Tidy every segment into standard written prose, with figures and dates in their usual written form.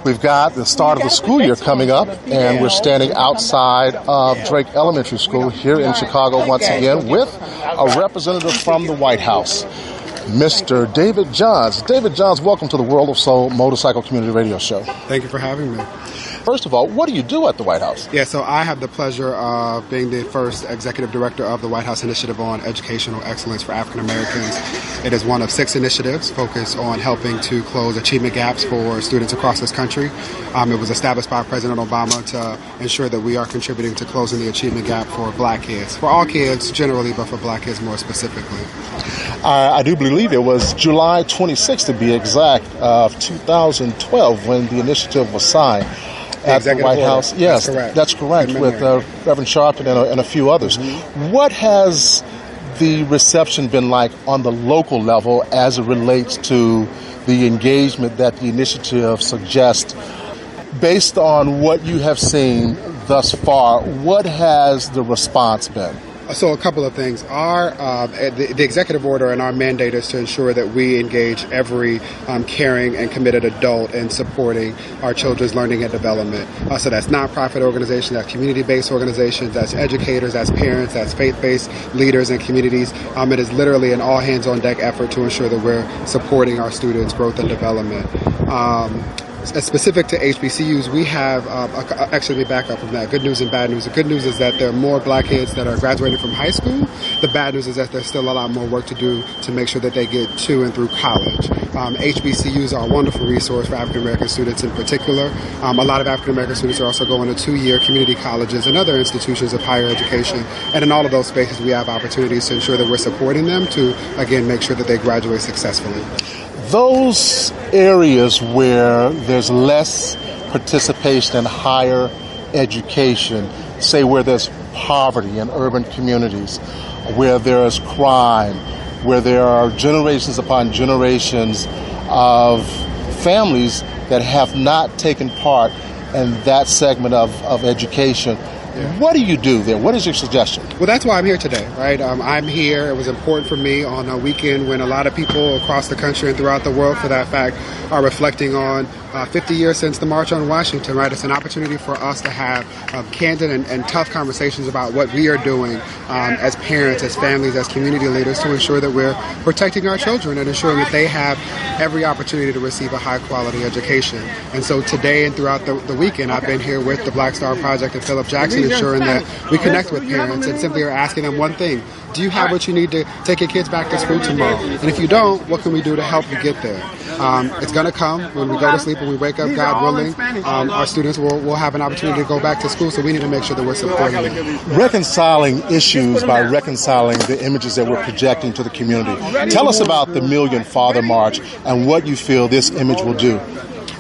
We've got the start of the school year coming up, and we're standing outside of Drake Elementary School here in Chicago once again with a representative from the White House, Mr. David Johns. David Johns, welcome to the World of Soul Motorcycle Community Radio Show. Thank you for having me. First of all, what do you do at the White House? Yeah, so I have the pleasure of being the first executive director of the White House Initiative on Educational Excellence for African Americans. It is one of 6 initiatives focused on helping to close achievement gaps for students across this country. It was established by President Obama to ensure that we are contributing to closing the achievement gap for black kids, for all kids generally, but for black kids more specifically. I do believe it was July 26th, to be exact, of 2012 when the initiative was signed. At the White House, yes, that's correct, with Reverend Sharpton and a few others. Mm-hmm. What has the reception been like on the local level as it relates to the engagement that the initiative suggests? Based on what you have seen thus far, what has the response been? So a couple of things. The executive order and our mandate is to ensure that we engage every caring and committed adult in supporting our children's learning and development. So that's nonprofit organizations, that's community-based organizations, that's educators, that's parents, that's faith-based leaders and communities. It is literally an all-hands-on-deck effort to ensure that we're supporting our students' growth and development. Specific to HBCUs, we have, actually let me back up from that, good news and bad news. The good news is that there are more black kids that are graduating from high school. The bad news is that there's still a lot more work to do to make sure that they get to and through college. HBCUs are a wonderful resource for African American students in particular. A lot of African American students are also going to 2-year community colleges and other institutions of higher education. And in all of those spaces, we have opportunities to ensure that we're supporting them to, again, make sure that they graduate successfully. Those areas where there's less participation in higher education, say where there's poverty in urban communities, where there's crime, where there are generations upon generations of families that have not taken part in that segment of education. What do you do there? What is your suggestion? Well, that's why I'm here today, right? I'm here. It was important for me on a weekend when a lot of people across the country and throughout the world, for that fact, are reflecting on 50 years since the March on Washington, right? It's an opportunity for us to have candid and tough conversations about what we are doing as parents, as families, as community leaders to ensure that we're protecting our children and ensuring that they have every opportunity to receive a high-quality education. And so today and throughout the weekend, I've been here with the Black Star Project and Philip Jackson, ensuring that we connect with parents and simply are asking them one thing: do you have what you need to take your kids back to school tomorrow? And if you don't, what can we do to help you get there? It's going to come when we go to sleep, when we wake up, God willing. Our students will have an opportunity to go back to school, so we need to make sure that we're supporting them. Reconciling issues by reconciling the images that we're projecting to the community. Tell us about the Million Father March and what you feel this image will do.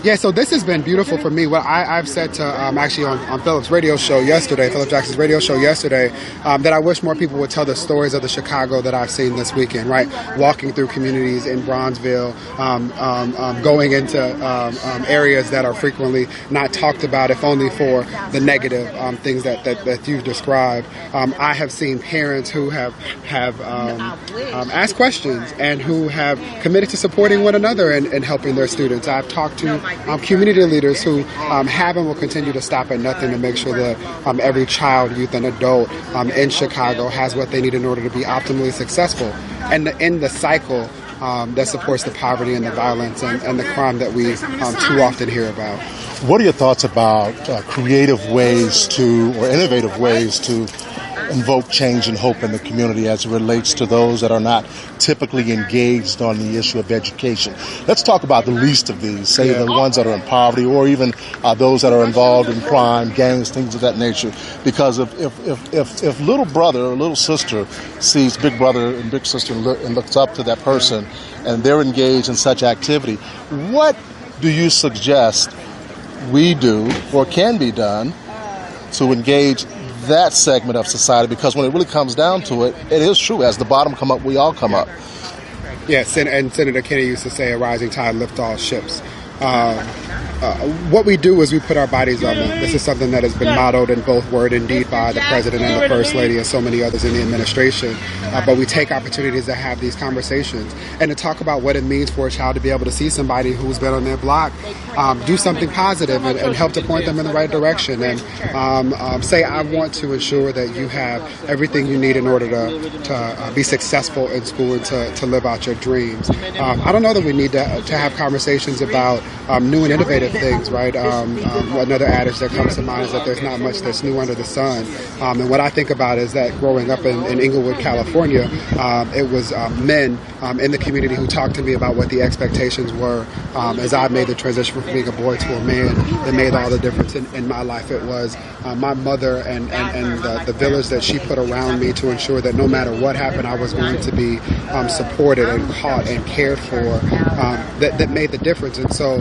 Yeah, so this has been beautiful for me. What I've said to actually on Philip's radio show yesterday, Philip Jackson's radio show yesterday, that I wish more people would tell the stories of the Chicago that I've seen this weekend, right? Walking through communities in Bronzeville, going into areas that are frequently not talked about, if only for the negative things that you've described. I have seen parents who have asked questions and who have committed to supporting one another and helping their students. I've talked to community leaders who have and will continue to stop at nothing to make sure that every child, youth, and adult in Chicago has what they need in order to be optimally successful and end the cycle that supports the poverty and the violence and the crime that we too often hear about. What are your thoughts about creative ways or innovative ways to invoke change and hope in the community as it relates to those that are not typically engaged on the issue of education? Let's talk about the least of these, say the ones that are in poverty, or even those that are involved in crime, gangs, things of that nature. Because if little brother or little sister sees big brother and big sister and looks up to that person and they're engaged in such activity, what do you suggest we do or can be done to engage that segment of society? Because when it really comes down to it, it is true. As the bottom come up, we all come up. Yes, and Senator Kennedy used to say, a rising tide lifts all ships. What we do is we put our bodies on them. This is something that has been mottoed in both word and deed by the President and the First Lady and so many others in the administration. but we take opportunities to have these conversations and to talk about what it means for a child to be able to see somebody who's been on their block do something positive and help to point them in the right direction, and say, I want to ensure that you have everything you need in order to be successful in school and to live out your dreams. I don't know that we need to have conversations about new and innovative things, right? Another adage that comes to mind is that there's not much that's new under the sun. And what I think about is that growing up in Inglewood, California, it was men in the community who talked to me about what the expectations were as I made the transition from being a boy to a man that made all the difference in my life. It was my mother and the village that she put around me to ensure that no matter what happened, I was going to be supported and caught and cared for, that made the difference. And so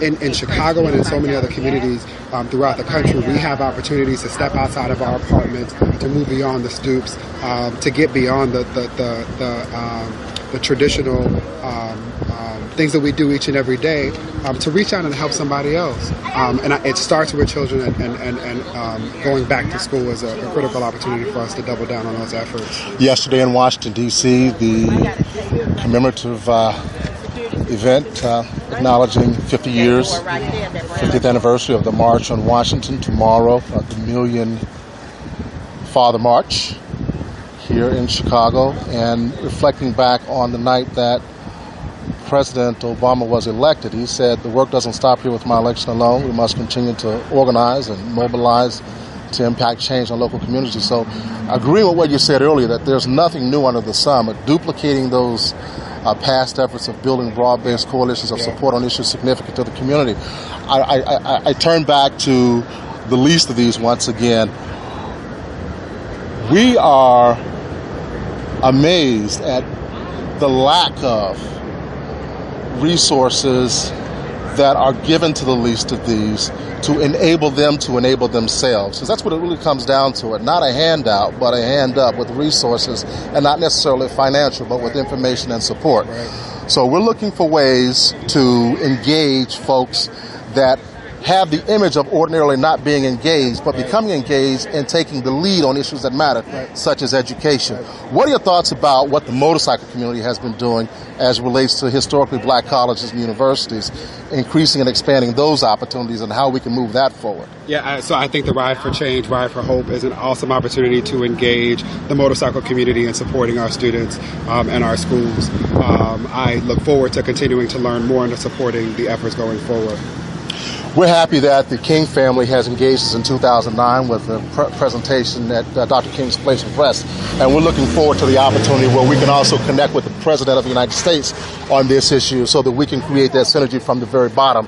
in Chicago and in so many other communities throughout the country, we have opportunities to step outside of our apartments, to move beyond the stoops, to get beyond the traditional things that we do each and every day, to reach out and help somebody else. And it starts with children, and going back to school is a critical opportunity for us to double down on those efforts. Yesterday in Washington, D.C., the commemorative event acknowledging 50 years, 50th anniversary of the March on Washington. Tomorrow, the Million Father March here in Chicago, and reflecting back on the night that President Obama was elected. He said, the work doesn't stop here with my election alone. We must continue to organize and mobilize to impact change in local communities. So I agree with what you said earlier, that there's nothing new under the sun, but duplicating those past efforts of building broad-based coalitions of support on issues significant to the community. I turn back to the least of these once again. We are amazed at the lack of resources that are given to the least of these to enable them to enable themselves. Because that's what it really comes down to. It not a handout, but a hand up with resources, and not necessarily financial, but with information and support. Right. So we're looking for ways to engage folks that have the image of ordinarily not being engaged, but becoming engaged and taking the lead on issues that matter, such as education. What are your thoughts about what the motorcycle community has been doing as it relates to historically black colleges and universities, increasing and expanding those opportunities, and how we can move that forward? Yeah, so I think the Ride for Change, Ride for Hope is an awesome opportunity to engage the motorcycle community in supporting our students and our schools. I look forward to continuing to learn more and to supporting the efforts going forward. We're happy that the King family has engaged us in 2009 with a presentation at Dr. King's Place of Rest, and we're looking forward to the opportunity where we can also connect with the President of the United States on this issue so that we can create that synergy from the very bottom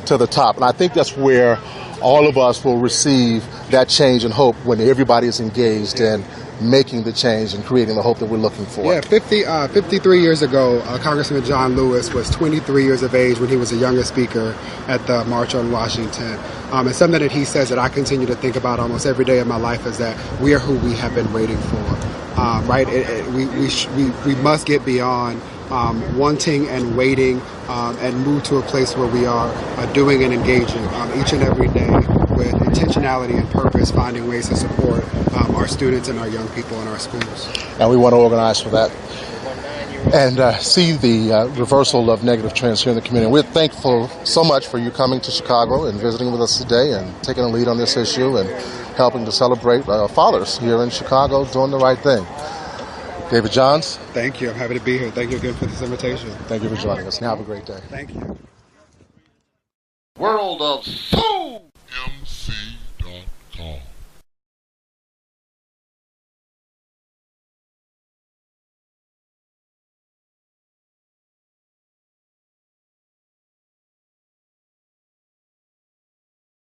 to the top. And I think that's where all of us will receive that change and hope, when everybody is engaged in making the change and creating the hope that we're looking for. Yeah, 53 years ago, Congressman John Lewis was 23 years of age when he was the youngest speaker at the March on Washington. And something that he says that I continue to think about almost every day of my life is that we are who we have been waiting for. Right? We must get beyond wanting and waiting and move to a place where we are doing and engaging each and every day with intentionality and purpose, finding ways to support our students and our young people in our schools. And we want to organize for that and see the reversal of negative trends here in the community. We're thankful so much for you coming to Chicago and visiting with us today and taking a lead on this issue and helping to celebrate fathers here in Chicago doing the right thing. David Johns. Thank you. I'm happy to be here. Thank you again for this invitation. Thank you for joining us, and have a great day. Thank you. World of Soul MC.com